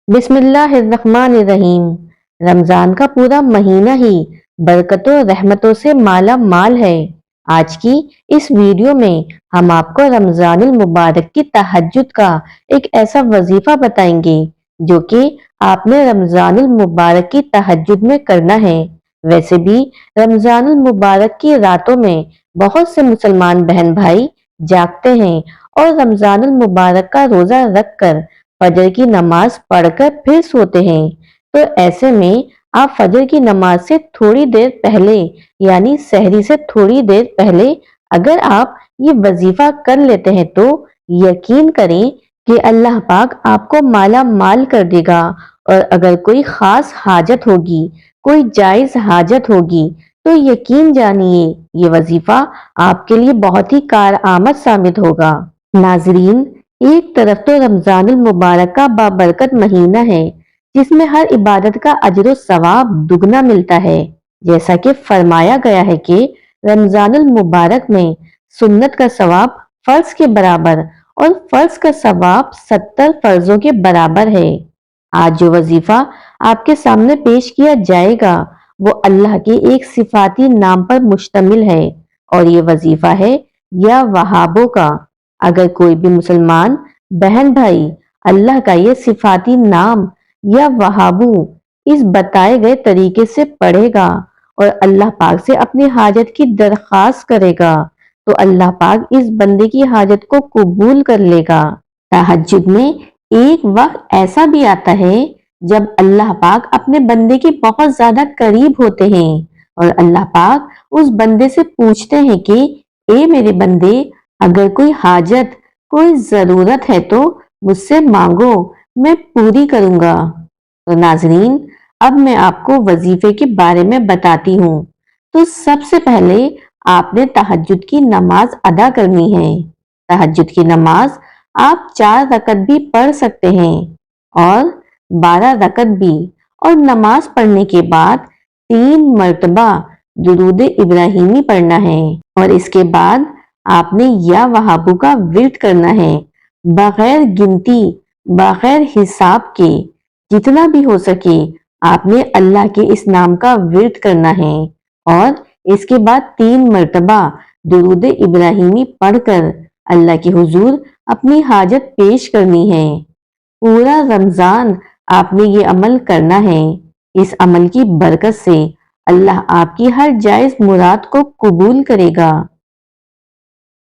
बिस्मिल्लाहिर्रहमानिर्रहीम। रमजान का पूरा महीना ही बरकतों रहमतों से माला माल है। आज की इस वीडियो में हम आपको रमजानुल मुबारक की तहज्जुद का एक ऐसा वजीफा बताएंगे जो कि आपने रमजानुल मुबारक की तहज्जुद में करना है। वैसे भी रमजानुल मुबारक की रातों में बहुत से मुसलमान बहन भाई जागते हैं और रमजानुल मुबारक का रोजा रखकर फजर की नमाज पढ़कर फिर सोते हैं। तो ऐसे में आप फजर की नमाज से थोड़ी देर पहले यानी सहरी से थोड़ी देर पहले अगर आप ये वजीफा कर लेते हैं तो यकीन करें कि अल्लाह पाक आपको माला माल कर देगा। और अगर कोई खास हाजत होगी, कोई जायज हाजत होगी, तो यकीन जानिए ये वजीफा आपके लिए बहुत ही कारआमद साबित होगा। नाजरीन, एक तरफ तो रमजानुल मुबारक का बाबरकत महीना है जिसमें हर इबादत का अजर सवाब दुगना मिलता है। जैसा कि फरमाया गया है कि रमजानुल मुबारक में सुन्नत का सवाब फर्ज के बराबर और फर्ज का सवाब 70 फर्जों के बराबर है। आज जो वजीफा आपके सामने पेश किया जाएगा वो अल्लाह के एक सिफाती नाम पर मुश्तमिल है और ये वजीफा है या वहाबों का। अगर कोई भी मुसलमान बहन भाई अल्लाह का ये सिफाती नाम या वहाबू इस बताए गए तरीके से पढ़ेगा और अल्लाह पाक से अपनी हाजत की दरख्वास्त करेगा तो अल्लाह पाक इस बंदे की हाजत को कबूल कर लेगा। तहज्जुद में एक वक्त ऐसा भी आता है जब अल्लाह पाक अपने बंदे के बहुत ज्यादा करीब होते हैं और अल्लाह पाक उस बंदे से पूछते हैं कि ए मेरे बंदे, अगर कोई हाजत कोई जरूरत है तो मुझसे मांगो, मैं पूरी करूंगा। तो नाजरीन, अब मैं आपको वजीफे के बारे में बताती हूँ। तो सबसे पहले आपने तहज्जुद की नमाज अदा करनी है। तहज्जुद की नमाज आप 4 रकत भी पढ़ सकते हैं और 12 रकत भी। और नमाज पढ़ने के बाद 3 मर्तबा दुरूद इब्राहिमी पढ़ना है और इसके बाद आपने या वहाबू का विर्द करना है बगैर गिनती बगैर हिसाब के। जितना भी हो सके आपने अल्लाह के इस नाम का विर्द करना है और इसके बाद 3 मर्तबा दुरूद इब्राहिमी पढ़कर अल्लाह के हुजूर अपनी हाजत पेश करनी है। पूरा रमजान आपने ये अमल करना है। इस अमल की बरकत से अल्लाह आपकी हर जायज मुराद को कबूल करेगा।